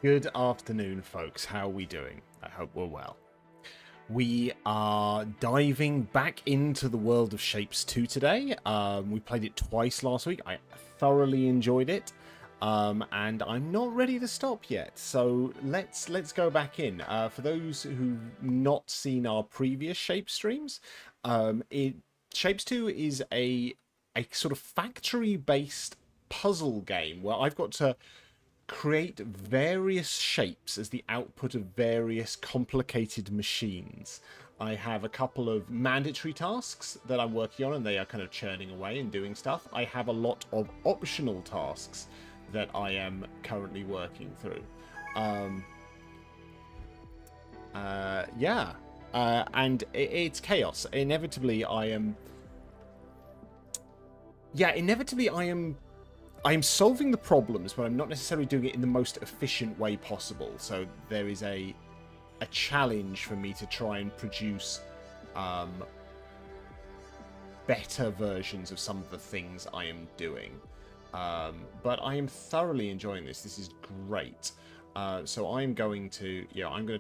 Good afternoon, folks. How are we doing? I hope we're well. We are diving back into the world of Shapes 2 today. We played it twice last week. I thoroughly enjoyed it. And I'm not ready to stop yet. So let's go back in. For those who've not seen our previous Shape streams, Shapes 2 is a sort of factory-based puzzle game where I've got to create various shapes as the output of various complicated machines. I have a couple of mandatory tasks that I'm working on, and they are kind of churning away and doing stuff. I have a lot of optional tasks that I am currently working through. And it's chaos. Inevitably, I am solving the problems, but I'm not necessarily doing it in the most efficient way possible. So there is a challenge for me to try and produce better versions of some of the things I am doing. But I am thoroughly enjoying this. This is great. So I'm going to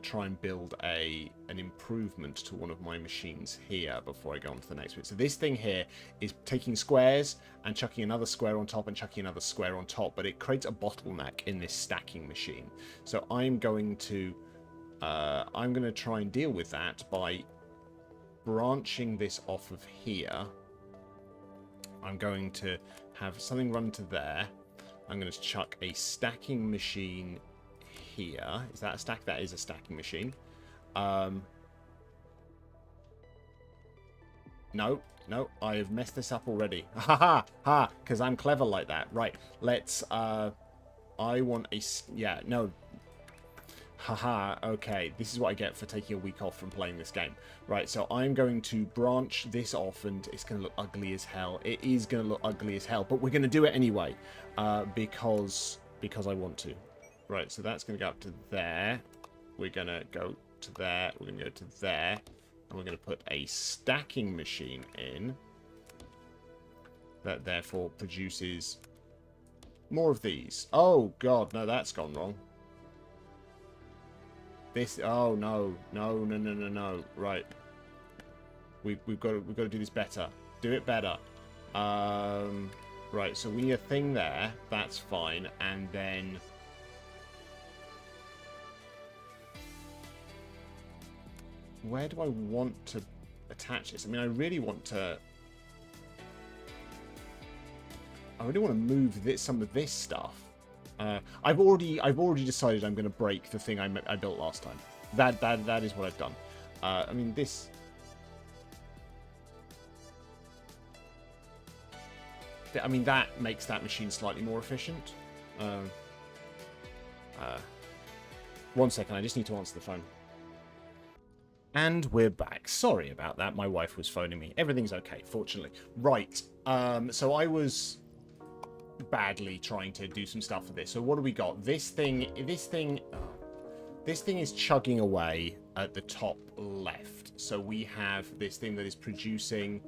try and build an improvement to one of my machines here before I go on to the next bit. So this thing here is taking squares and chucking another square on top and chucking another square on top, but it creates a bottleneck in this stacking machine. So I'm going to try and deal with that by branching this off of here. I'm going to have something run to there. I'm going to chuck a stacking machine here. Is that a stack? That is a stacking machine. No, I have messed this up already. Ha ha ha! Because I'm clever like that. Right. Let's. I want a. Yeah. No. Haha, okay, this is what I get for taking a week off from playing this game. Right, so I'm going to branch this off, and it's going to look ugly as hell. It is going to look ugly as hell, but we're going to do it anyway, because I want to. Right, so that's going to go up to there. We're going to go to there. We're going to go to there. And we're going to put a stacking machine in that therefore produces more of these. Oh, God, no, that's gone wrong. This, oh no, right. We've got to do this better. Do it better. Right, so we need a thing there. That's fine. And then where do I want to attach this? I mean, I really want to move some of this stuff. I've already decided I'm going to break the thing I built last time. That is what I've done. I mean, this. I mean, that makes that machine slightly more efficient. 1 second, I just need to answer the phone. And we're back. Sorry about that. My wife was phoning me. Everything's okay, fortunately. Right. So I was badly trying to do some stuff with this. So what do we got? This thing is chugging away at the top left. So we have this thing that is producing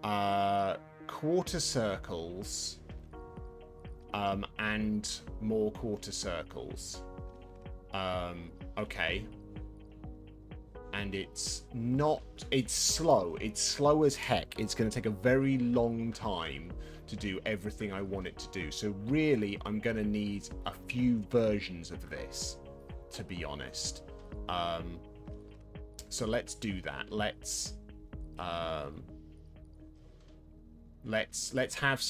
quarter circles and more quarter circles. Okay. And it's slow. It's slow as heck. It's going to take a very long time to do everything I want it to do. So really, I'm going to need a few versions of this, to be honest. So let's do that. Let's have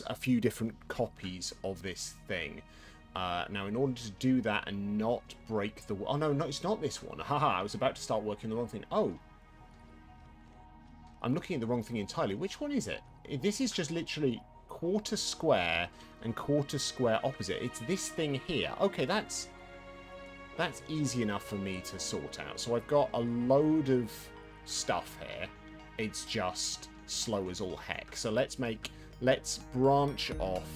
a few different copies of this thing. Now, in order to do that and not break the... Oh, no, it's not this one. Haha, I was about to start working on the wrong thing. Oh. I'm looking at the wrong thing entirely. Which one is it? This is just literally quarter square and quarter square opposite. It's this thing here. Okay, that's easy enough for me to sort out. So I've got a load of stuff here. It's just slow as all heck. So let's branch off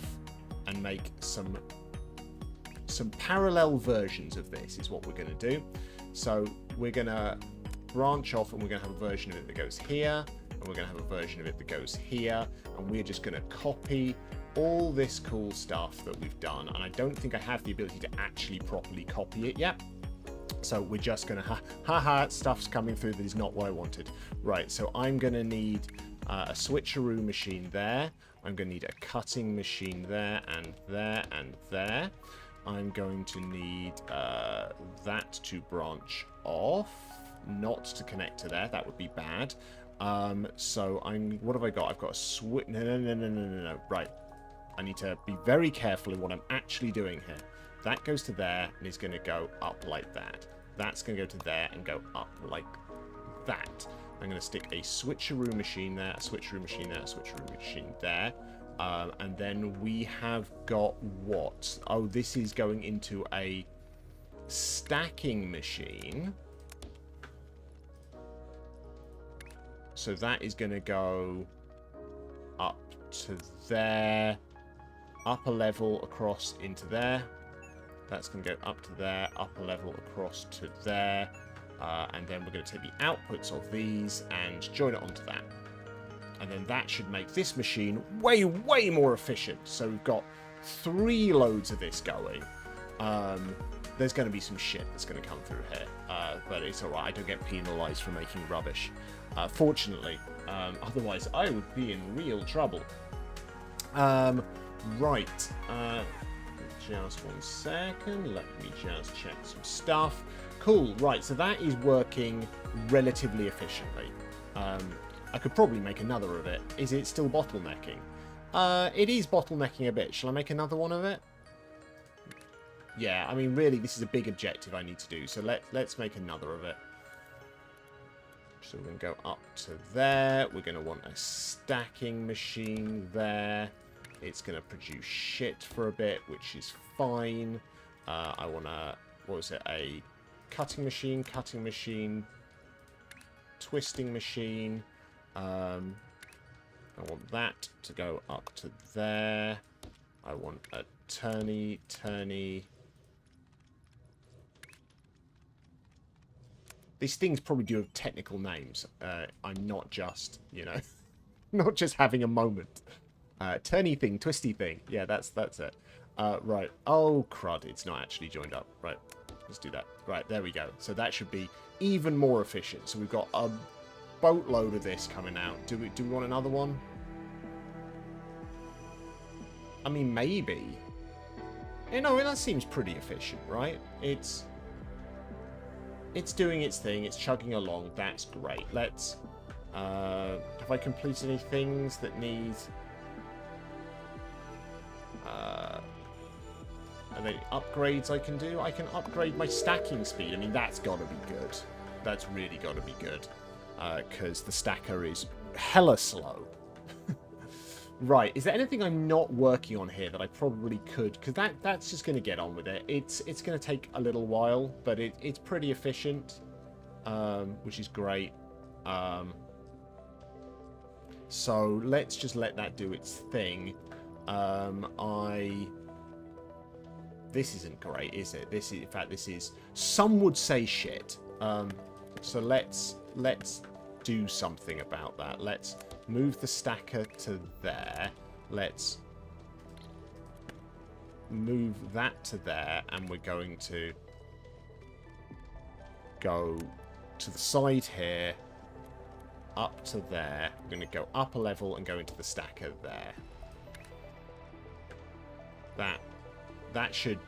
and make some parallel versions of this is what we're going to do. So we're going to branch off, and we're going to have a version of it that goes here, and we're going to have a version of it that goes here, and we're just going to copy all this cool stuff that we've done, and I don't think I have the ability to actually properly copy it yet. So we're just going to, haha, stuff's coming through that is not what I wanted. Right, so I'm going to need a switcheroo machine there. I'm going to need a cutting machine there and there and there. I'm going to need that to branch off, not to connect to there. That would be bad. So what have I got? I've got a switch. No. Right. I need to be very careful in what I'm actually doing here. That goes to there and is going to go up like that. That's going to go to there and go up like that. I'm going to stick a switcheroo machine there, a switcheroo machine there, a switcheroo machine there. And then we have got what? Oh, this is going into a stacking machine. So that is going to go up to there, up a level across into there. That's going to go up to there, up a level across to there. And then we're going to take the outputs of these and join it onto that. And then that should make this machine way, way more efficient. So we've got 3 loads of this going. There's going to be some shit that's going to come through here. But it's alright, I don't get penalised for making rubbish. Fortunately. Otherwise, I would be in real trouble. Right. Just 1 second. Let me just check some stuff. Cool. Right, so that is working relatively efficiently. I could probably make another of it. Is it still bottlenecking? It is bottlenecking a bit. Shall I make another one of it? Yeah, I mean, really, this is a big objective I need to do. So let's make another of it. So we're going to go up to there. We're going to want a stacking machine there. It's going to produce shit for a bit, which is fine. I want a, what was it, a cutting machine, twisting machine. I want that to go up to there. I want a turny. These things probably do have technical names. I'm not just, you know, not just having a moment. Turny thing, twisty thing. Yeah, that's it. Right. Oh, crud. It's not actually joined up. Right. Let's do that. Right. There we go. So that should be even more efficient. So we've got a boatload of this coming out. Do we want another one? I mean, maybe. You know, that seems pretty efficient, right? It's doing its thing. It's chugging along. That's great. Let's... have I completed any things that need... Are there upgrades I can do? I can upgrade my stacking speed. I mean, that's got to be good. That's really got to be good. Because the stacker is hella slow. Right, is there anything I'm not working on here that I probably could? Because that's just going to get on with it. It's going to take a little while, but it's pretty efficient, which is great. So let's just let that do its thing. This isn't great, is it? This is, in fact, this is, some would say shit. So let's do something about that. Let's move the stacker to there. Let's move that to there, and we're going to go to the side here, up to there. We're going to go up a level and go into the stacker there. That should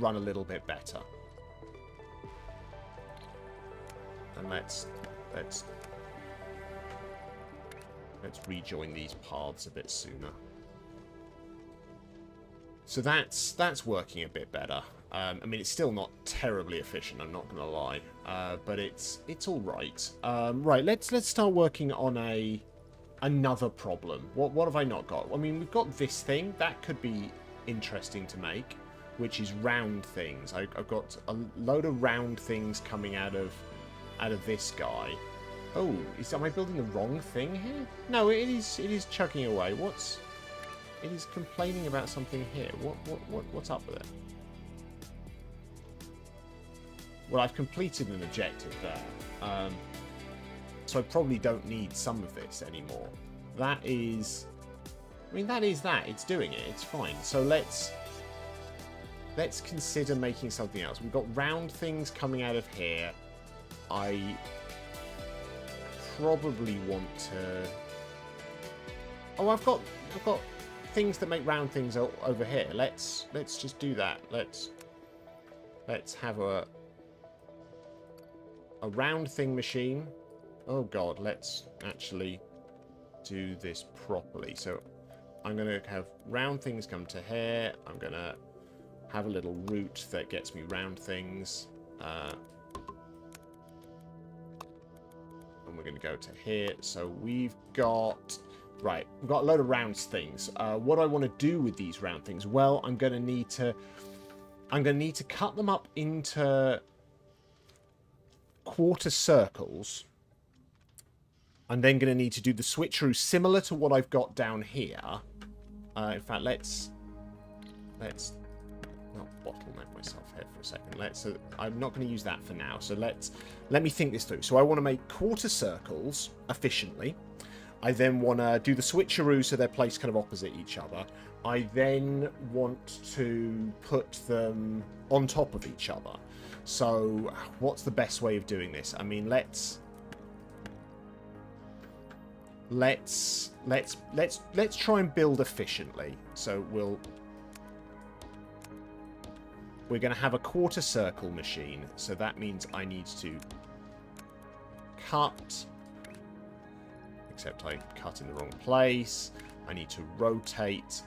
run a little bit better. And let's rejoin these paths a bit sooner. So that's working a bit better. I mean, it's still not terribly efficient, I'm not going to lie, but it's all right. Right, let's start working on another problem. What have I not got? I mean, we've got this thing that could be interesting to make, which is round things. I've got a load of round things coming out of this guy. Oh, am I building the wrong thing here? No, it is chugging away. It is complaining about something here. What's up with it? Well, I've completed an objective there. So I probably don't need some of this anymore. That is I mean, that is that. It's doing it. It's fine. So let's consider making something else. We've got round things coming out of here. I probably want to... Oh, I've got things that make round things over here. Let's just do that. Let's have a round thing machine. Oh god, let's actually do this properly. So I'm going to have round things come to here. I'm going to have a little route that gets me round things. And we're going to go to here. So we've got... Right, we've got a load of round things. What do I want to do with these round things? Well, I'm going to need to cut them up into quarter circles. I'm then going to need to do the switcheroo similar to what I've got down here. In fact, let's not bottleneck myself here for a second. So I'm not going to use that for now. So let me think this through. So I want to make quarter circles efficiently. I then want to do the switcheroo so they're placed kind of opposite each other. I then want to put them on top of each other. So what's the best way of doing this? I mean, let's try and build efficiently. So we're going to have a quarter circle machine. So that means I need to cut... Except I cut in the wrong place. I need to rotate.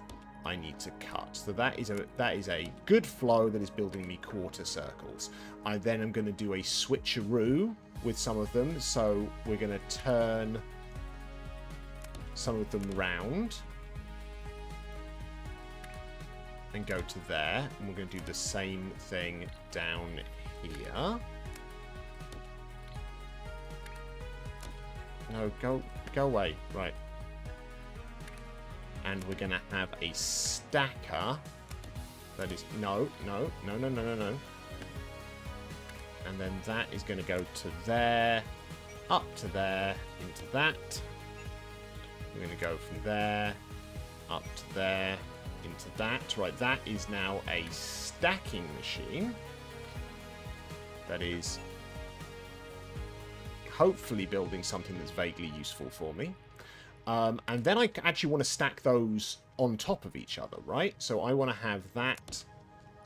I need to cut. So that is a good flow that is building me quarter circles. I then am going to do a switcheroo with some of them. So we're going to turn some of them round and go to there. And we're going to do the same thing down here. No, go away. Right. And we're going to have a stacker. That is... No. And then that is going to go to there, up to there, into that. We're going to go from there, up to there, into that. Right, that is now a stacking machine. That is... hopefully building something that's vaguely useful for me. And then I actually want to stack those on top of each other, right? So I want to have that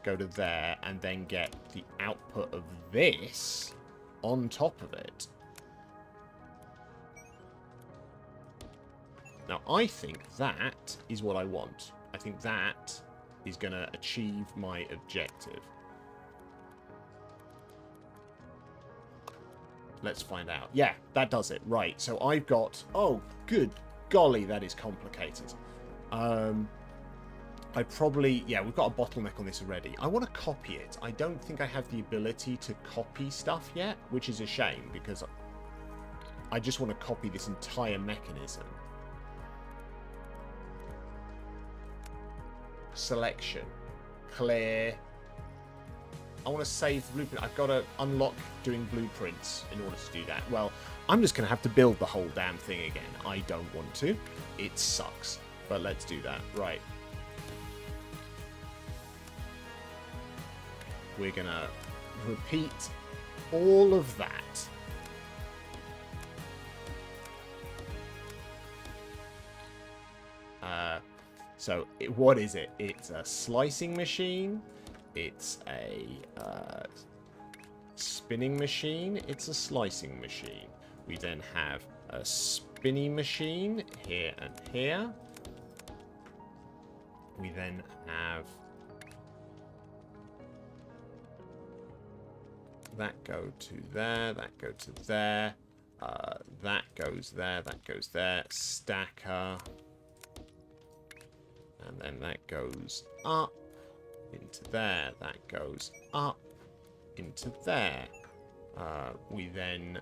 go to there and then get the output of this on top of it. Now, I think that is what I want. I think that is going to achieve my objective. Let's find out. Yeah, that does it. Right, so I've got... Oh, good golly, that is complicated. I probably... Yeah, we've got a bottleneck on this already. I want to copy it. I don't think I have the ability to copy stuff yet, which is a shame, because I just want to copy this entire mechanism. Selection. Clear. I want to save the blueprint. I've got to unlock doing blueprints in order to do that. Well, I'm just going to have to build the whole damn thing again. I don't want to. It sucks. But let's do that. Right. We're going to repeat all of that. What is it? It's a slicing machine. It's a spinning machine. It's a slicing machine. We then have a spinning machine here and here. We then have that go to there, that go to there, that goes there, that goes there, stacker, and then that goes up into there, that goes up into there. We then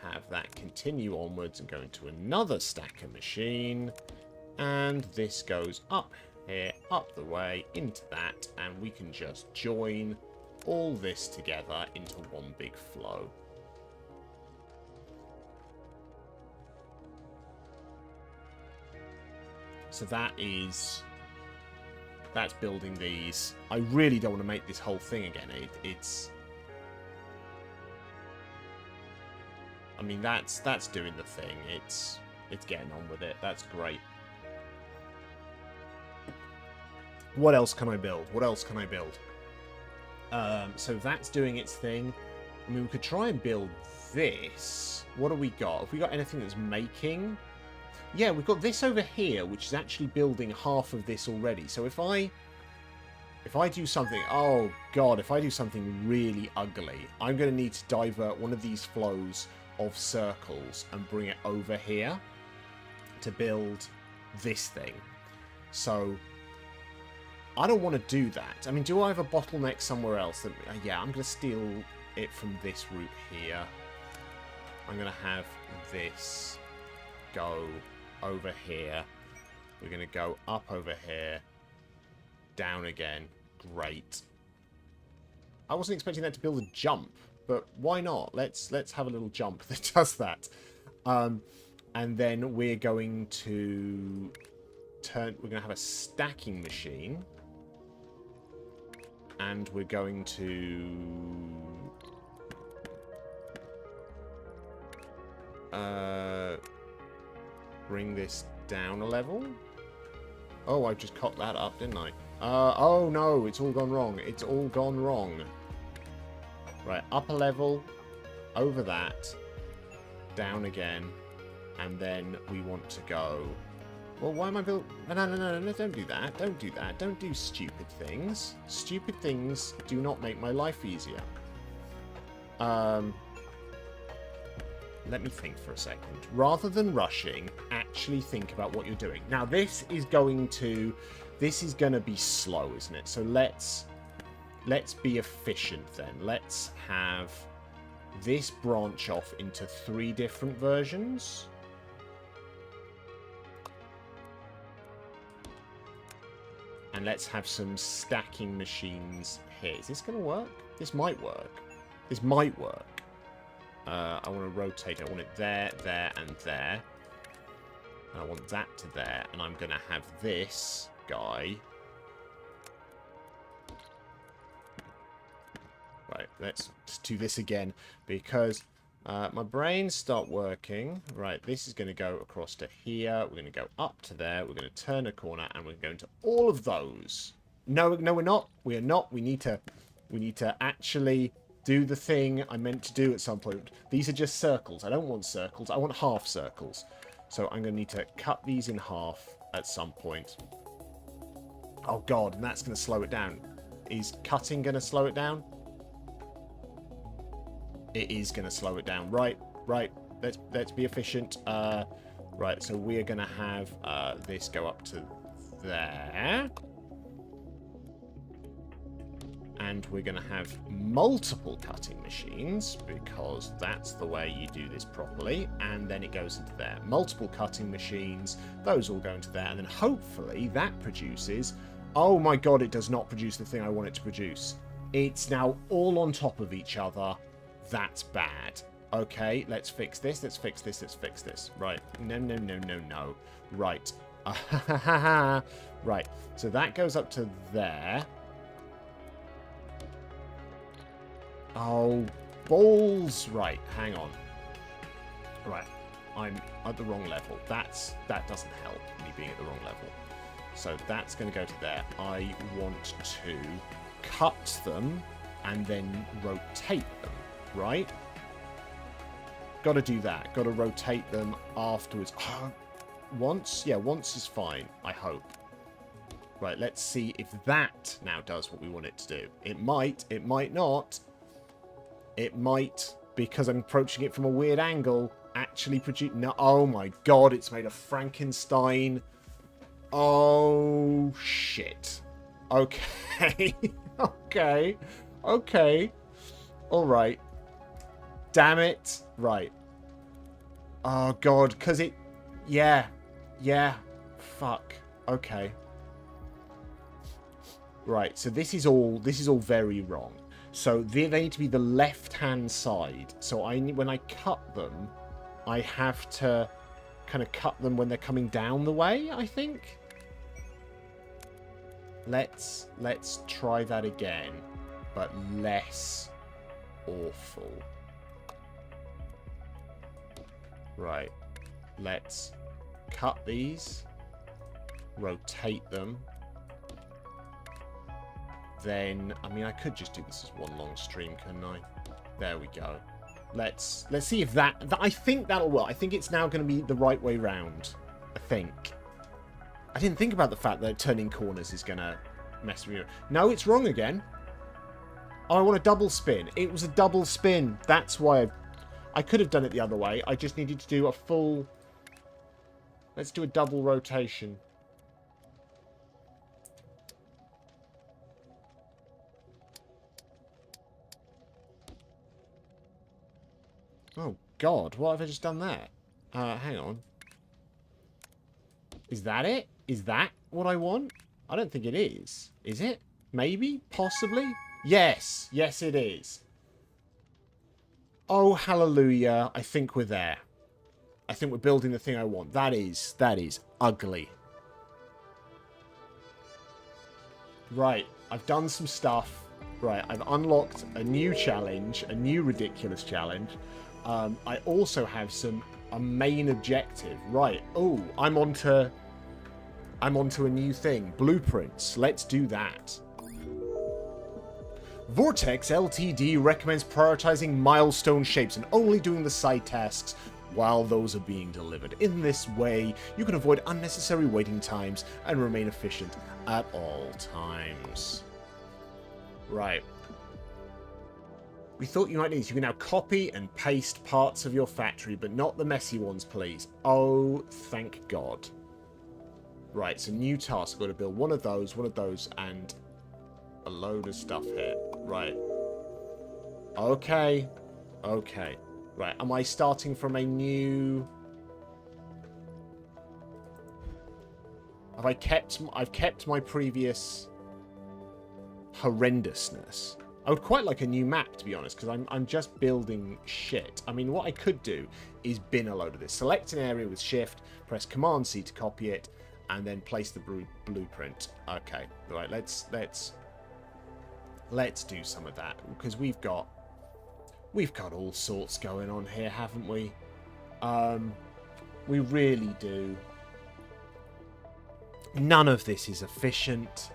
have that continue onwards and go into another stacker machine, and this goes up here, up the way, into that, and we can just join all this together into one big flow. So that's building these. I really don't want to make this whole thing again. I mean, that's doing the thing. It's getting on with it. That's great. What else can I build? What else can I build? So that's doing its thing. I mean, we could try and build this. What do we got? Have we got anything that's making? Yeah, we've got this over here, which is actually building half of this already. So if I do something... Oh, God. If I do something really ugly, I'm going to need to divert one of these flows of circles and bring it over here to build this thing. So I don't want to do that. I mean, do I have a bottleneck somewhere else? That, yeah, I'm going to steal it from this route here. I'm going to have this go over here. We're going to go up over here, down again. Great. I wasn't expecting that to build a jump, but why not? Let's have a little jump that does that. And then we're going to we're going to have a stacking machine. And we're going to bring this down a level. Oh, I just cocked that up, didn't I? Oh no, it's all gone wrong. It's all gone wrong. Right, up a level, over that, down again, and then we want to go... Well, why am I building... No, don't do that. Don't do that. Don't do stupid things. Stupid things do not make my life easier. Let me think for a second. Rather than rushing, actually think about what you're doing. Now, this is going to be slow, isn't it? So let's be efficient then. Let's have this branch off into 3 different versions. And let's have some stacking machines here. Is this going to work? This might work. This might work. I want to rotate it. I want it there, there, and there. And I want that to there. And I'm going to have this guy. Right, let's do this again. Because my brains start working. Right, this is going to go across to here. We're going to go up to there. We're going to turn a corner. And we're going to all of those. No, we're not. We are not. We need to actually... do the thing I meant to do at some point. These are just circles. I don't want circles. I want half circles. So I'm going to need to cut these in half at some point. Oh, God. And that's going to slow it down. Is cutting going to slow it down? It is going to slow it down. Right. Let's be efficient. Right. So we are going to have this go up to there. And we're going to have multiple cutting machines, because that's the way you do this properly. And then it goes into there. Multiple cutting machines, those all go into there. And then hopefully that produces... Oh my God, it does not produce the thing I want it to produce. It's now all on top of each other. That's bad. Okay, let's fix this, let's fix this, let's fix this. Right, no. Right. Right, so that goes up to there. Oh, balls. Right, hang on. Right, I'm at the wrong level. That doesn't help, me being at the wrong level. So that's going to go to there. I want to cut them and then rotate them, right? Got to do that. Got to rotate them afterwards. Once? Yeah, once is fine, I hope. Right, let's see if that now does what we want it to do. It might not. It might, because I'm approaching it from a weird angle, actually produce... No, oh my God, it's made a Frankenstein. Oh, shit. Okay. Okay. All right. Damn it. Right. Oh, God, because it... Yeah. Fuck. Okay. Right, so this is all very wrong. So they need to be the left-hand side. So when I cut them, I have to kind of cut them when they're coming down the way, I think. Let's try that again, but less awful. Right. Let's cut these, rotate them. Then, I mean, I could just do this as one long stream, couldn't I? There we go. Let's see if that I think that'll work. I think it's now going to be the right way round. I think. I didn't think about the fact that turning corners is going to mess me up. No, it's wrong again. Oh, I want a double spin. It was a double spin. That's why I could have done it the other way. I just needed to do a full... Let's do a double rotation. Oh, God. What have I just done there? Hang on. Is that it? Is that what I want? I don't think it is. Is it? Maybe? Possibly? Yes. Yes, it is. Oh, hallelujah. I think we're there. I think we're building the thing I want. That is ugly. Right. I've done some stuff. Right. I've unlocked a new challenge. A new ridiculous challenge. I also have a main objective. Right. Oh, I'm onto a new thing. Blueprints. Let's do that. Vortex Ltd recommends prioritizing milestone shapes and only doing the side tasks while those are being delivered. In this way, you can avoid unnecessary waiting times and remain efficient at all times. Right. We thought you might need this. You can now copy and paste parts of your factory, but not the messy ones, please. Oh, thank God. Right, so new task. I've got to build one of those, and a load of stuff here. Right. Okay. Okay. Right, am I starting from a new... I've kept my previous horrendousness. I would quite like a new map, to be honest, because I'm just building shit. I mean, what I could do is bin a load of this. Select an area with Shift, press Command-C to copy it, and then place the blueprint. Okay, right, let's do some of that, because we've got all sorts going on here, haven't we? We really do. None of this is efficient.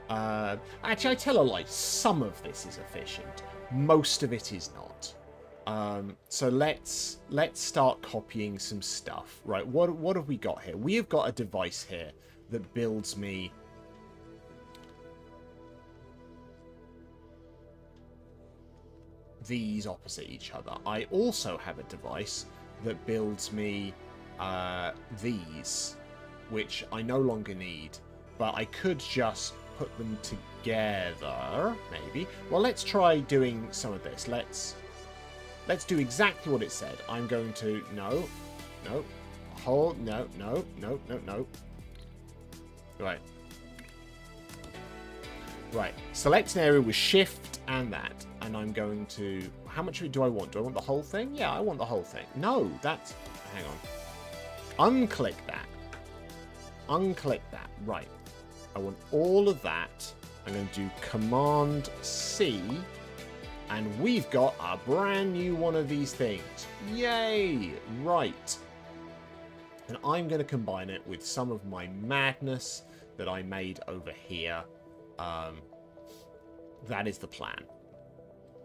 Actually, I tell a lie. Some of this is efficient. Most of it is not. So let's start copying some stuff. Right, what have we got here? We have got a device here that builds me these opposite each other. I also have a device that builds me these, which I no longer need, but I could just put them together, maybe. Well, let's try doing some of this. Let's do exactly what it said. I'm going to... No. Hold... No. Right. Right. Select an area with Shift and that. And I'm going to... How much of it do I want? Do I want the whole thing? Yeah, I want the whole thing. No, that's... Hang on. Unclick that. Unclick that. Right. I want all of that. I'm going to do Command-C. And we've got a brand new one of these things. Yay! Right. And I'm going to combine it with some of my madness that I made over here. That is the plan.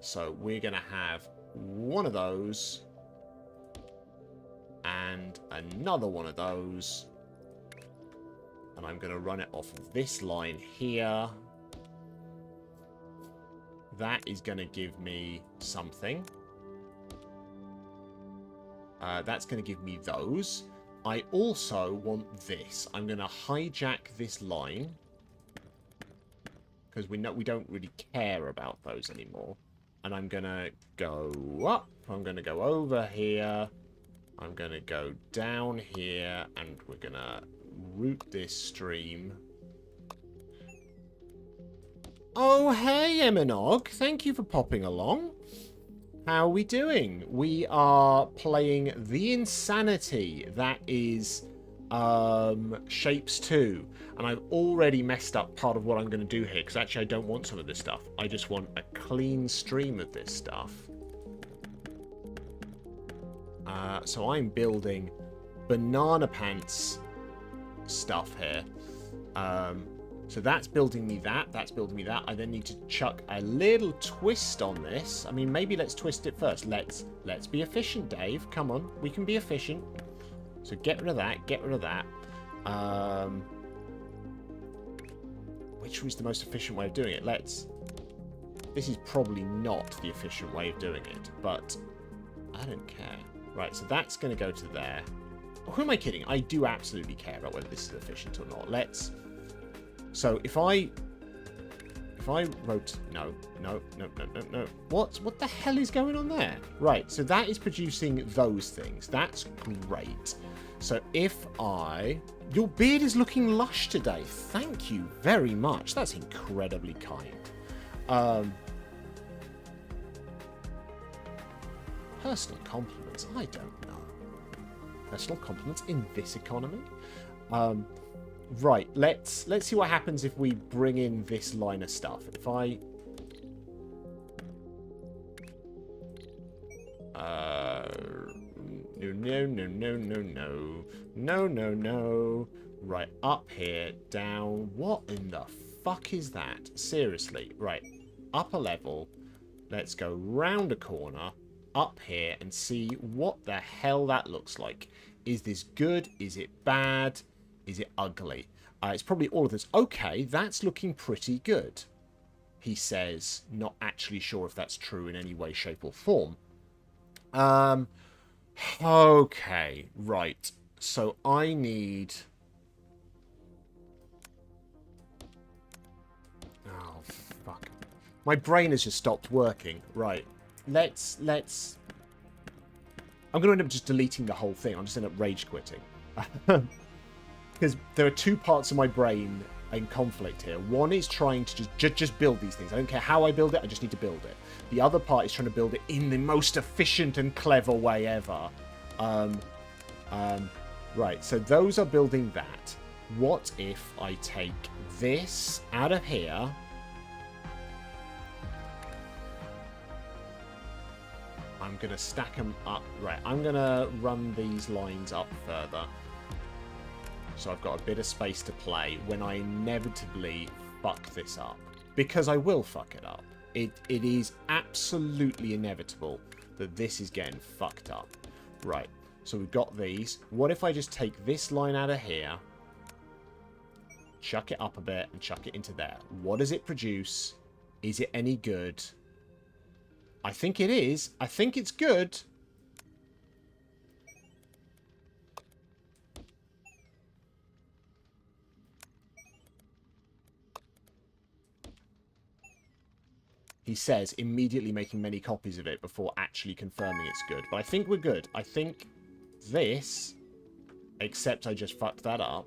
So we're going to have one of those. And another one of those. And I'm going to run it off of this line here. That is going to give me something. That's going to give me those. I also want this. I'm going to hijack this line. Because we don't really care about those anymore. And I'm going to go up. I'm going to go over here. I'm going to go down here. And we're going to route this stream. Oh, hey, Eminog. Thank you for popping along. How are we doing? We are playing The Insanity. That is shapes 2. And I've already messed up part of what I'm going to do here, because actually I don't want some of this stuff. I just want a clean stream of this stuff. So I'm building banana pants stuff here. So that's building me that. That's building me that. I then need to chuck a little twist on this. I mean, maybe let's twist it first. Let's be efficient, Dave. Come on, we can be efficient. So get rid of that. Get rid of that. Which was the most efficient way of doing it? This is probably not the efficient way of doing it, but I don't care. Right, so that's going to go to there. Who am I kidding? I do absolutely care about whether this is efficient or not. So if I wrote no. What the hell is going on there? Right, so that is producing those things. That's great. So if your beard is looking lush today. Thank you very much. That's incredibly kind. Personal compliments? I don't know. Personal compliments in this economy? Right, let's see what happens if we bring in this line of stuff. If I... No. Right, up here, down. What in the fuck is that? Seriously. Right, up a level. Let's go round a corner, up here, and see what the hell that looks like. Is this good? Is it bad? Is it ugly? It's probably all of this. Okay, that's looking pretty good. He says, not actually sure if that's true in any way, shape, or form. Okay, right. So I need... Oh, fuck. My brain has just stopped working. Right. Let's... I'm going to end up just deleting the whole thing. I'm just end up rage quitting. Because there are two parts of my brain in conflict here. One is trying to just build these things. I don't care how I build it, I just need to build it. The other part is trying to build it in the most efficient and clever way ever. Right, so those are building that. What if I take this out of here? I'm going to stack them up. Right, I'm going to run these lines up further. So I've got a bit of space to play when I inevitably fuck this up. Because I will fuck it up. It is absolutely inevitable that this is getting fucked up. Right, so we've got these. What if I just take this line out of here, chuck it up a bit, and chuck it into there? What does it produce? Is it any good? I think it is. I think it's good. He says, immediately making many copies of it before actually confirming it's good. But I think we're good. I think this, except I just fucked that up.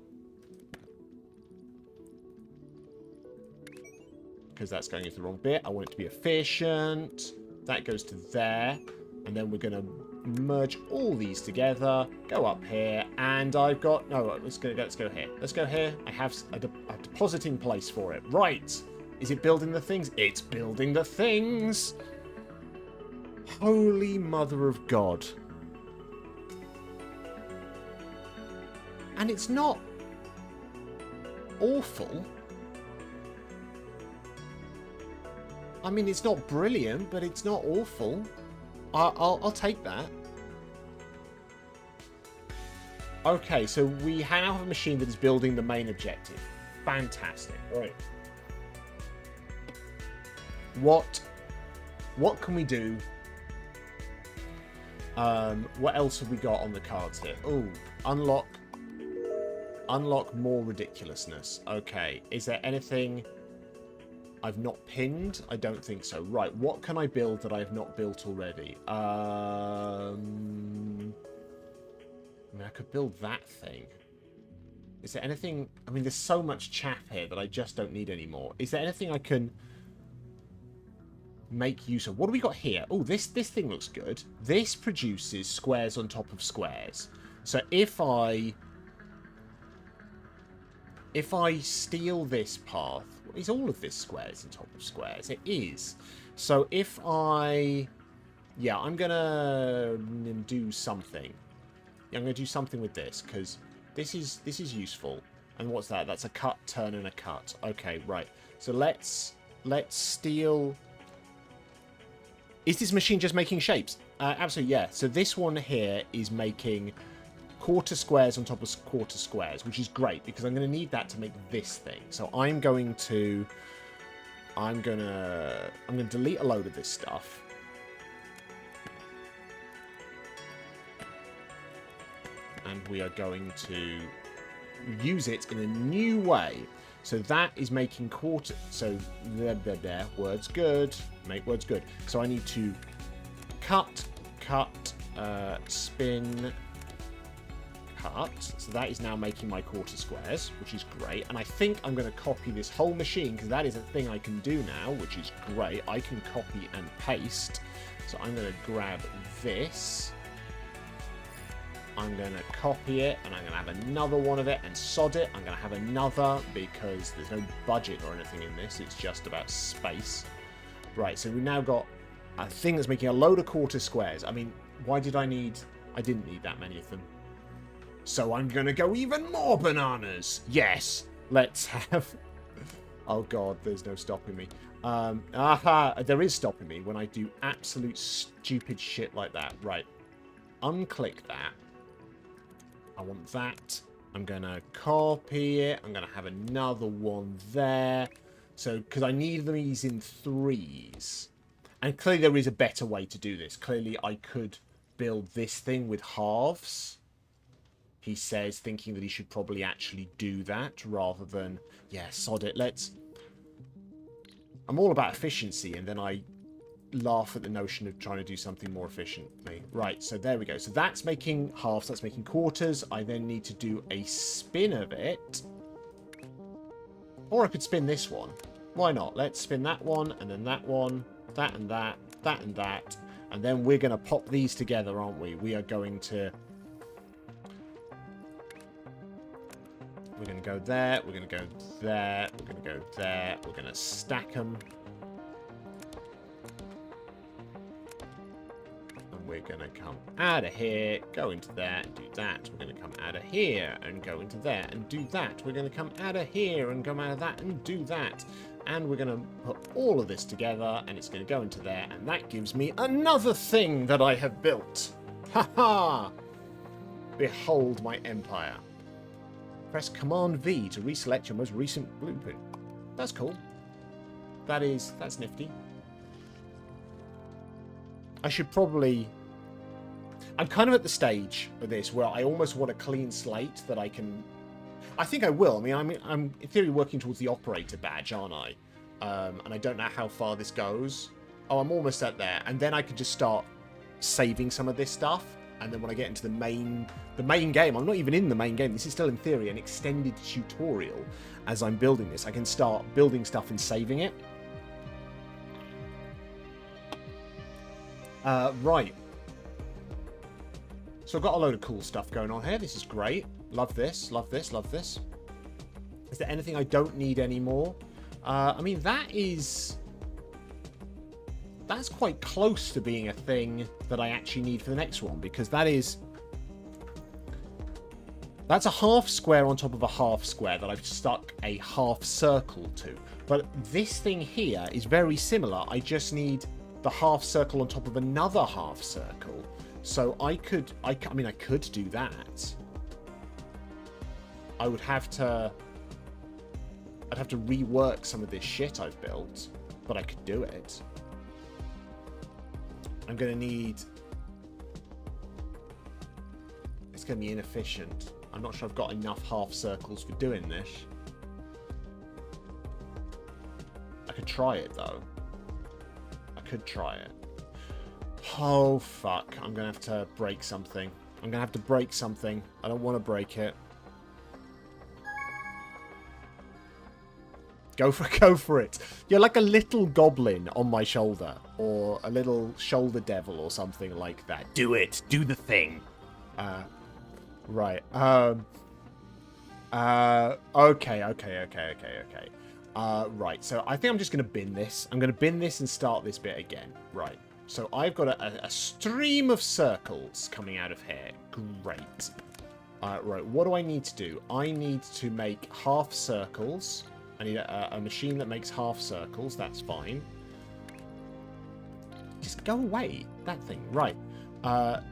Because that's going into the wrong bit. I want it to be efficient. That goes to there. And then we're going to merge all these together. Go up here. And I've got... No, let's go here. Let's go here. I have a depositing place for it. Right. Is it building the things? It's building the things. Holy mother of God. And it's not awful. I mean, it's not brilliant, but it's not awful. I'll take that. Okay, so we have a machine that is building the main objective. Fantastic. All right. What can we do? What else have we got on the cards here? Oh, unlock more ridiculousness. Okay, is there anything I've not pinned? I don't think so. Right, what can I build that I have not built already? I mean, I could build that thing. Is there anything... I mean, there's so much chaff here that I just don't need anymore. Is there anything I can make use of? What do we got here? Oh, this thing looks good. This produces squares on top of squares. So if I if I steal this path, is all of this squares on top of squares? It is. So if I... Yeah, I'm going to do something. I'm going to do something with this, because this is useful. And what's that? That's a cut, turn, and a cut. Okay, right. So let's steal... Is this machine just making shapes? Absolutely, yeah. So this one here is making quarter squares on top of quarter squares, which is great, because I'm going to need that to make this thing. So I'm going to delete a load of this stuff. And we are going to use it in a new way. So that is making quarter... So, there, words good. Make words good. So I need to cut, spin, cut. So that is now making my quarter squares, which is great. And I think I'm going to copy this whole machine, because that is a thing I can do now, which is great. I can copy and paste. So I'm going to grab this. I'm going to copy it, and I'm going to have another one of it and sod it. I'm going to have another, because there's no budget or anything in this. It's just about space. Right, so we've now got a thing that's making a load of quarter squares. I mean, why did I need... I didn't need that many of them. So I'm going to go even more bananas. Yes, let's have... Oh, God, there's no stopping me. There is stopping me when I do absolute stupid shit like that. Right, unclick that. I want that. I'm going to copy it. I'm going to have another one there. So, because I need these in threes. And clearly there is a better way to do this. Clearly I could build this thing with halves. He says, thinking that he should probably actually do that rather than... Yeah, sod it. I'm all about efficiency, and then I laugh at the notion of trying to do something more efficiently. Right, so there we go. So that's making halves, that's making quarters. I then need to do a spin of it. Or I could spin this one. Why not? Let's spin that one, and then that one, that and that, that and that. And then we're going to pop these together, aren't we? We are going to... We're going to go there, we're going to go there, we're going to go there, we're going to stack them. We're going to come out of here, go into there, and do that. We're going to come out of here and go into there and do that. We're going to come out of here and come out of that and do that. And we're going to put all of this together, and it's going to go into there. And that gives me another thing that I have built. Ha ha! Behold my empire. Press Command V to reselect your most recent blueprint. That's cool. That's nifty. I should probably... I'm kind of at the stage of this where I almost want a clean slate that I can... I think I will. I mean, I'm in theory working towards the operator badge, aren't I? And I don't know how far this goes. Oh, I'm almost at there. And then I could just start saving some of this stuff. And then when I get into the main game, I'm not even in the main game. This is still, in theory, an extended tutorial. As I'm building this, I can start building stuff and saving it. Right. So I've got a load of cool stuff going on here. This is great. Love this, love this, love this. Is there anything I don't need anymore? I mean, that's quite close to being a thing that I actually need for the next one, because that's a half square on top of a half square that I've stuck a half circle to. But this thing here is very similar. I just need the half circle on top of another half circle. So I could do that. I'd have to rework some of this shit I've built, but I could do it. I'm going to need... It's going to be inefficient. I'm not sure I've got enough half circles for doing this. I could try it, though. I could try it. Oh, fuck. I'm going to have to break something. I'm going to have to break something. I don't want to break it. Go for it. You're like a little goblin on my shoulder. Or a little shoulder devil or something like that. Do it. Do the thing. Right. Okay. Right, so I think I'm just going to bin this. I'm going to bin this and start this bit again. Right, so I've got a stream of circles coming out of here. Great. Right, what do I need to do? I need to make half circles. I need a machine that makes half circles. That's fine. Just go away, that thing. Right.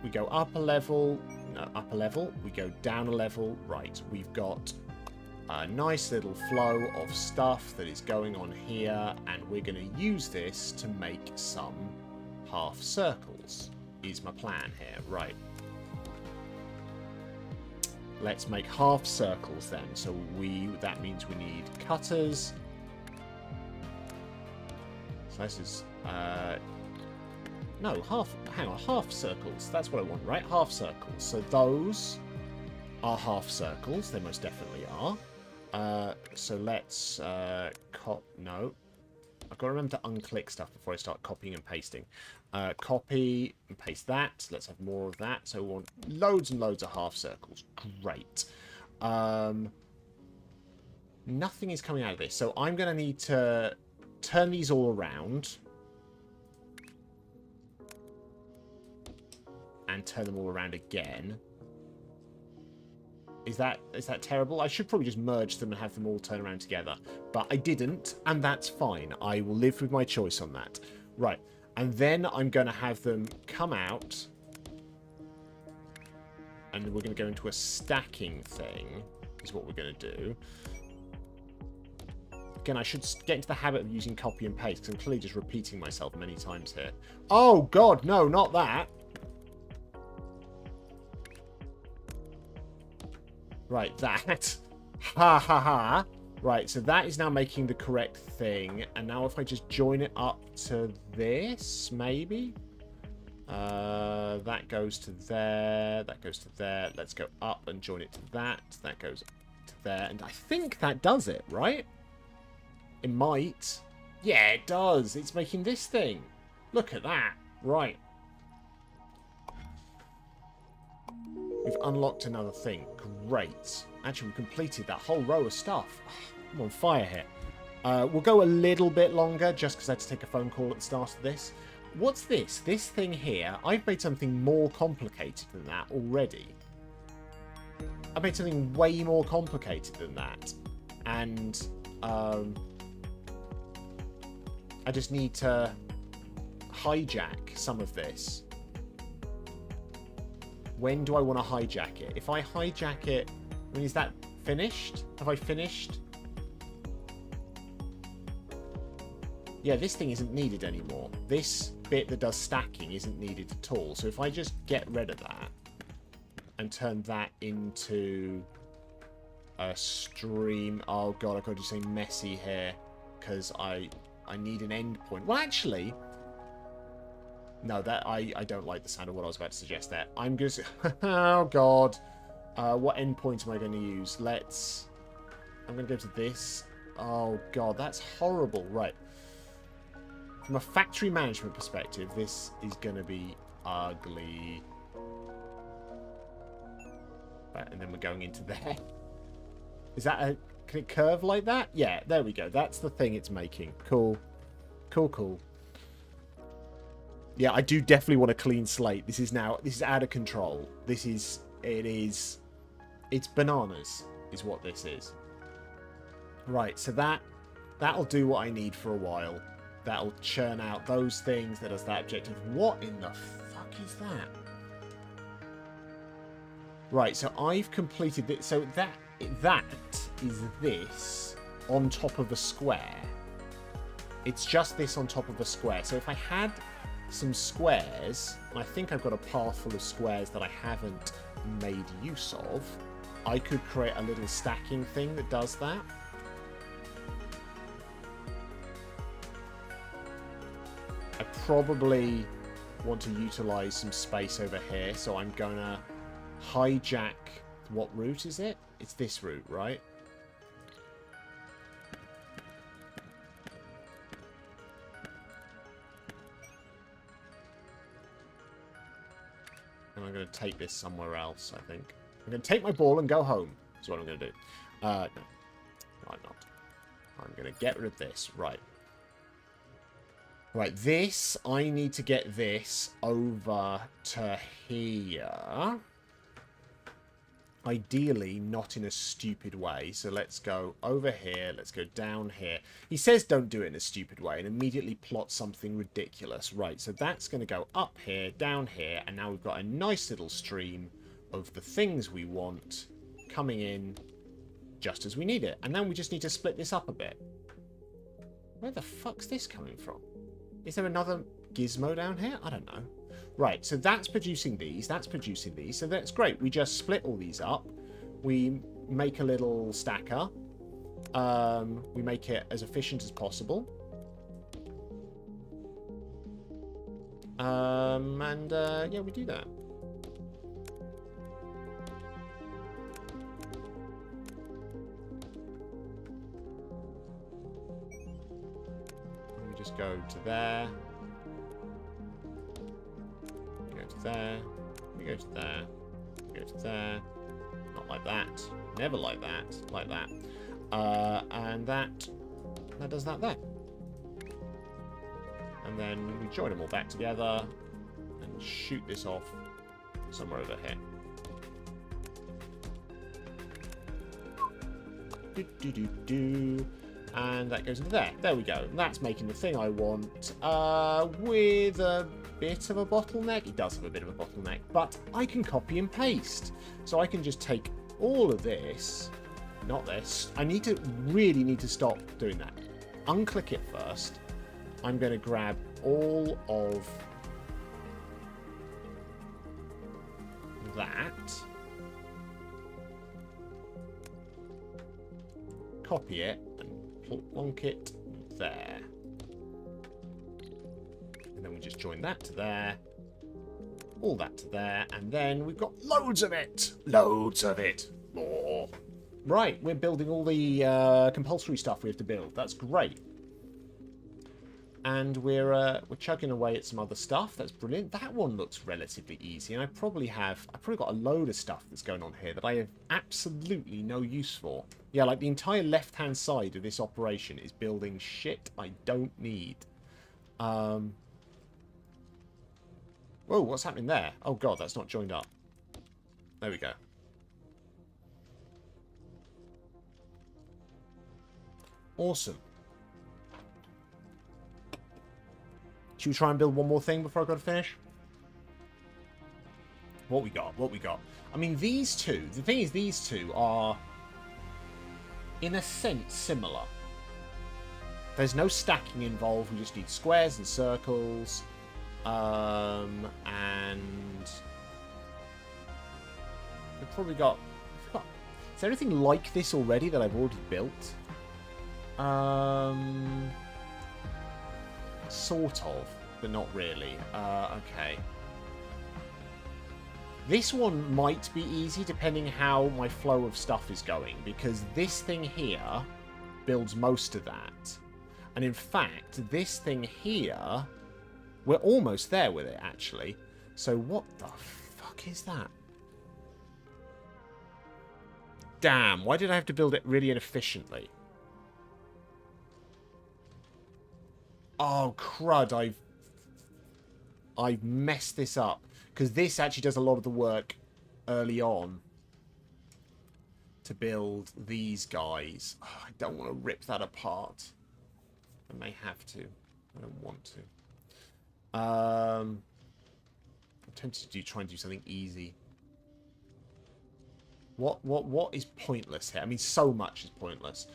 We go up a level. No, up a level. We go down a level. Right, we've got a nice little flow of stuff that is going on here, and we're going to use this to make some half circles, is my plan here. Right. Let's make half circles then. So that means we need cutters. So this is no, half circles. That's what I want, right? Half circles. So those are half circles. They most definitely are. So let's no. I've got to remember to unclick stuff before I start copying and pasting. Copy and paste that. Let's have more of that. So we want loads and loads of half circles. Great. Nothing is coming out of this. So I'm going to need to turn these all around. And turn them all around again. Is that terrible? I should probably just merge them and have them all turn around together. But I didn't, and that's fine. I will live with my choice on that. Right. And then I'm going to have them come out. And we're going to go into a stacking thing, is what we're going to do. Again, I should get into the habit of using copy and paste, because I'm clearly just repeating myself many times here. Oh, God, no, not that. Right, that. Ha ha ha. Right, so that is now making the correct thing. And now if I just join it up to this, maybe? That goes to there. That goes to there. Let's go up and join it to that. That goes to there. And I think that does it, right? It might. Yeah, it does. It's making this thing. Look at that. Right. We've unlocked another thing. Great. Actually, we completed that whole row of stuff. I'm on fire here. We'll go a little bit longer just because I had to take a phone call at the start of this. What's this? This thing here, I've made something more complicated than that already. I've made something way more complicated than that. And I just need to hijack some of this. When do I want to hijack it? If I hijack it, I mean, is that finished? Have I finished? Yeah, this thing isn't needed anymore. This bit that does stacking isn't needed at all. So if I just get rid of that and turn that into a stream... Oh, God, I've got to do something messy here because I need an endpoint. Well, actually... No, that I don't like the sound of what I was about to suggest there. I'm just... Oh, God. What endpoint am I going to use? I'm going to go to this. Oh, God, that's horrible. Right. From a factory management perspective, this is going to be ugly. Right, and then we're going into there. Is that a... Can it curve like that? Yeah, there we go. That's the thing it's making. Cool. Cool. Yeah, I do definitely want a clean slate. This is out of control. It's bananas is what this is. Right, so that'll do what I need for a while. That'll churn out those things that does that objective. What in the fuck is that? Right, so I've completed it. So that is this on top of a square. It's just this on top of a square. So if I had some squares, and I think I've got a path full of squares that I haven't made use of, I could create a little stacking thing that does that. I probably want to utilize some space over here, so I'm gonna hijack... What route is it? It's this route, right? And I'm going to take this somewhere else, I think. I'm going to take my ball and go home. That's what I'm going to do. No, I'm not. I'm going to get rid of this. Right. Right, this, I need to get this over to here. Ideally, not in a stupid way. So let's go over here. Let's go down here. He says don't do it in a stupid way and immediately plot something ridiculous. Right, so that's going to go up here, down here, and now we've got a nice little stream of the things we want coming in just as we need it. And then we just need to split this up a bit. Where the fuck's this coming from? Is there another gizmo down here? I don't know. Right, so that's producing these. That's producing these. So that's great. We just split all these up. We make a little stacker. We make it as efficient as possible. Yeah, we do that. And we just go to there. We go to there. We go to there. We go to there. Not like that. Never like that. Like that. And that does that there. And then we join them all back together and shoot this off somewhere over here. And that goes into there. There we go. That's making the thing I want with a bit of a bottleneck. It does have a bit of a bottleneck, but I can copy and paste. So I can just take all of this, not this. I really need to stop doing that. Unclick it first. I'm going to grab all of that. Copy it and plonk it there. And then we just join that to there. All that to there. And then we've got loads of it. Loads of it. More. Right, we're building all the compulsory stuff we have to build. That's great. And we're chugging away at some other stuff. That's brilliant. That one looks relatively easy. And I've probably got a load of stuff that's going on here that I have absolutely no use for. Yeah, like the entire left-hand side of this operation is building shit I don't need. Whoa, what's happening there? Oh god, that's not joined up. There we go. Awesome. Should we try and build one more thing before I go to finish? What we got? What we got? I mean, these two... The thing is, these two are, in a sense, similar. There's no stacking involved. We just need squares and circles. And... We've probably got... Is there anything like this already that I've already built? Sort of, but not really. Okay. This one might be easy depending how my flow of stuff is going, because this thing here builds most of that. And in fact, this thing here, we're almost there with it, actually. So what the fuck is that? Damn, why did I have to build it really inefficiently? Oh, crud, I've messed this up. Because this actually does a lot of the work early on to build these guys. Oh, I don't want to rip that apart. I may have to. I don't want to. I'm tempted to try and do something easy. What is pointless here? I mean, so much is pointless.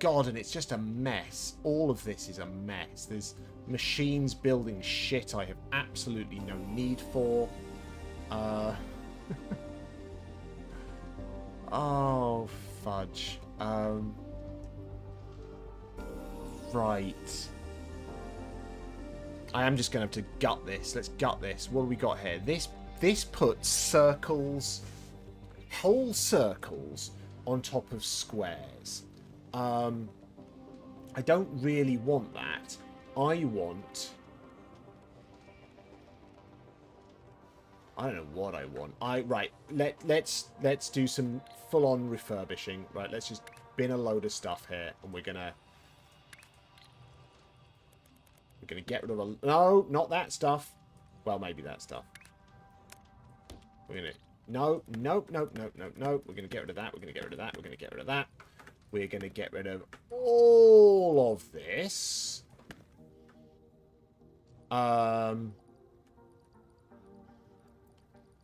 God, and it's just a mess. All of this is a mess. There's machines building shit I have absolutely no need for. Oh, fudge. Right. I am just going to have to gut this. Let's gut this. What do we got here? This puts circles, whole circles, on top of squares. I don't really want that. I I don't know what I want. Right. Let's do some full-on refurbishing. Right. Let's just bin a load of stuff here, and we're gonna get rid of a... No, not that stuff. Well, maybe that stuff. We're gonna... No, nope, nope, nope, nope, nope. We're gonna get rid of that. We're gonna get rid of that. We're gonna get rid of that. We're gonna get rid of all of this.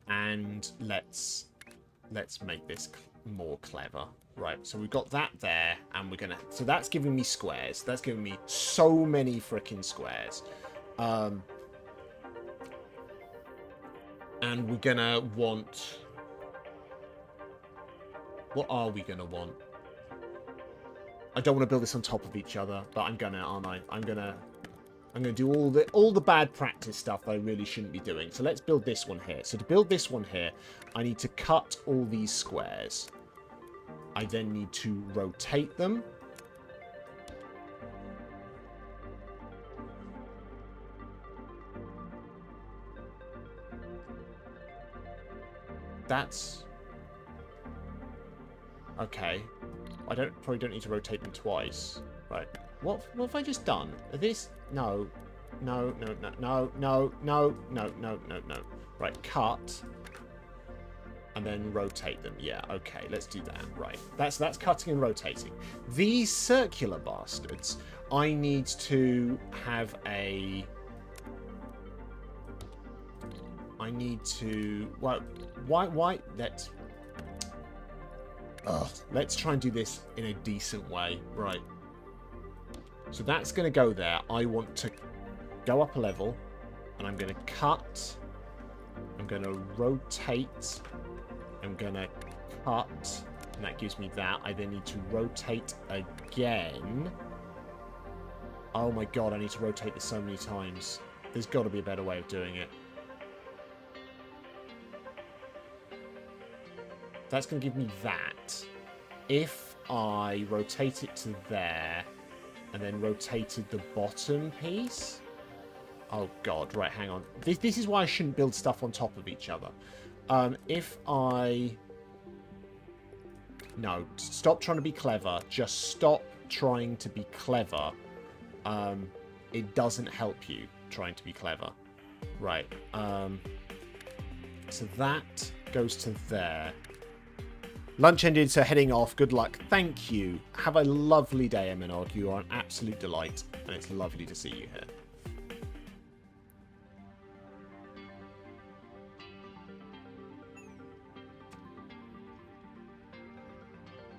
And let's make this more clever. Right, so we've got that there, and we're gonna... So that's giving me squares. That's giving me so many freaking squares. And we're gonna want... What are we gonna want? I don't want to build this on top of each other, but I'm gonna, aren't I? I'm gonna do all the bad practice stuff that I really shouldn't be doing. So let's build this one here. So to build this one here, I need to cut all these squares. I then need to rotate them. That's... Okay. I probably don't need to rotate them twice. Right. What have I just done? This... No. No, no, no, no, no, no, no, no, no, no. Right, cut. And then rotate them. Yeah, okay, let's do that. Right. That's cutting and rotating. These circular bastards, I need to have a... I need to... Well, why? Let's try and do this in a decent way. Right. So that's going to go there. I want to go up a level. And I'm going to cut. I'm going to rotate. I'm going to cut. And that gives me that. I then need to rotate again. Oh my god, I need to rotate this so many times. There's got to be a better way of doing it. That's going to give me that. If I rotate it to there, and then rotated the bottom piece... Oh, God. Right, hang on. This is why I shouldn't build stuff on top of each other. If I... No, stop trying to be clever. Just stop trying to be clever. It doesn't help you trying to be clever. Right. So that goes to there. Lunch ended, so heading off. Good luck. Thank you. Have a lovely day, Eminog. You are an absolute delight, and it's lovely to see you here.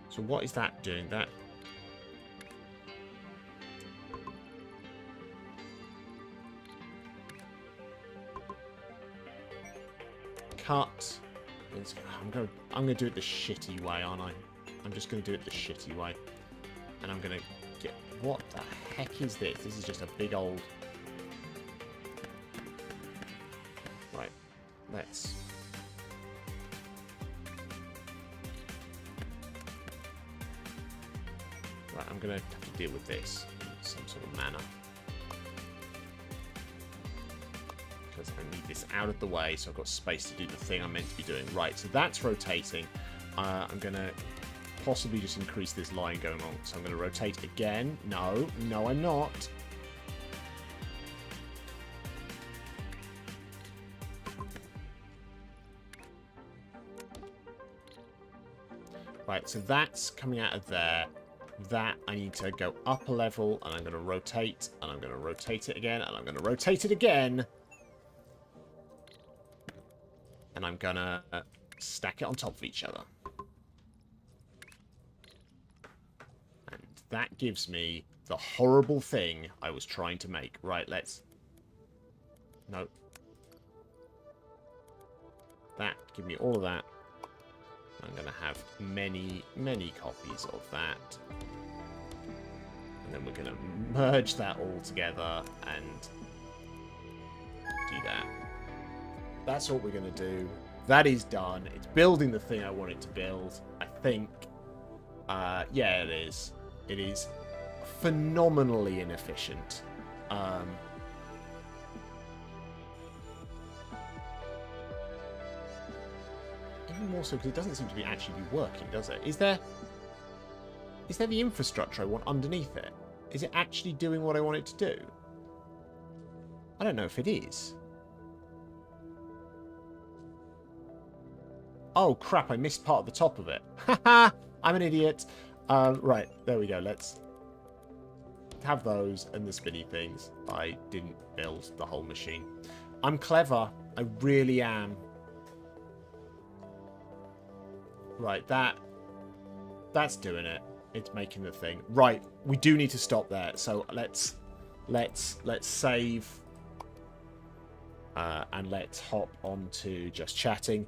So what is that doing? That... Cut... I'm gonna do it the shitty way, aren't I? I'm just gonna do it the shitty way. And I'm gonna get... What the heck is this? This is just a big old... Right. Let's... Right, I'm gonna have to deal with this in some sort of manner. Because I need this out of the way so I've got space to do the thing I'm meant to be doing. Right, so that's rotating. I'm going to possibly just increase this line going on. So I'm going to rotate again. No, no, I'm not. Right, so that's coming out of there. That I need to go up a level, and I'm going to rotate, and I'm going to rotate it again, and I'm going to rotate it again. And I'm gonna stack it on top of each other. And that gives me the horrible thing I was trying to make. Right, let's... No. That, give me all of that. I'm gonna have many, many copies of that. And then we're gonna merge that all together and do that. That's what we're going to do. That is done. It's building the thing I want it to build. I think... yeah, it is. It is phenomenally inefficient. more so because it doesn't seem to be actually be working, does it? Is there the infrastructure I want underneath it? Is it actually doing what I want it to do? I don't know if it is. Oh, crap, I missed part of the top of it. Haha, I'm an idiot. Right, there we go. Let's have those and the spinny things. I didn't build the whole machine. I'm clever. I really am. Right, that's doing it. It's making the thing. Right, we do need to stop there. So let's save and let's hop on to just chatting.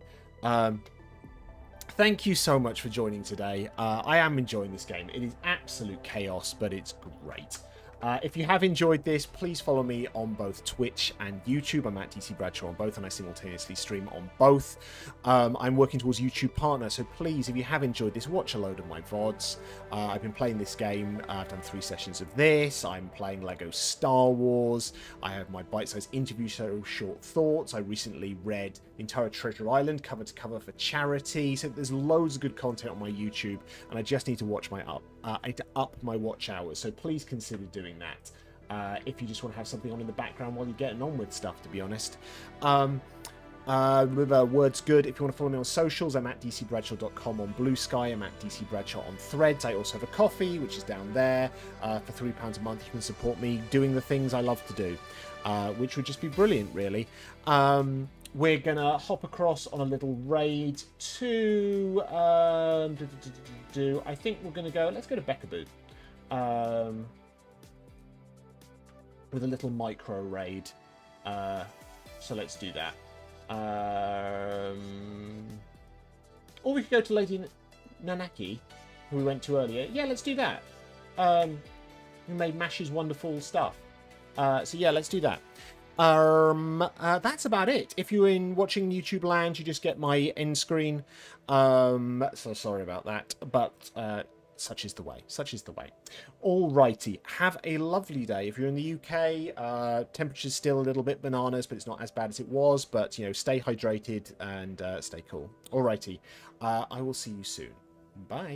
Thank you so much for joining today. I am enjoying this game. It is absolute chaos, but it's great. If you have enjoyed this, please follow me on both Twitch and YouTube. I'm at DC Bradshaw on both, and I simultaneously stream on both. I'm working towards YouTube partner, so please, if you have enjoyed this, watch a load of my VODs. I've been playing this game. I've done 3 sessions of this. I'm playing Lego Star Wars. I have my bite-sized interview show, Short Thoughts. I recently read the entire Treasure Island cover to cover for charity. So there's loads of good content on my YouTube, and I just need to watch my I need to up my watch hours. So please consider doing that if you just want to have something on in the background while you're getting on with stuff, to be honest. Word's good. If you want to follow me on socials, I'm at dcbradshaw.com on Blue Sky. I'm at DC Bradshaw on Threads. I also have a coffee, which is down there. For £3 a month, you can support me doing the things I love to do, which would just be brilliant, really. We're going to hop across on a little raid to... I think we're going to go... Let's go to Beckaboo. With a little micro raid. So let's do that. Or we could go to Lady Nanaki, who we went to earlier. Yeah, let's do that. Who made Mash's wonderful stuff. So yeah, let's do that. That's about it. If you're watching YouTube land, you just get my end screen. So sorry about that, but such is the way. Such is the way. Alrighty, have a lovely day. If you're in the UK, temperature's still a little bit bananas, but it's not as bad as it was. But you know, stay hydrated and stay cool. Alrighty, I will see you soon. Bye.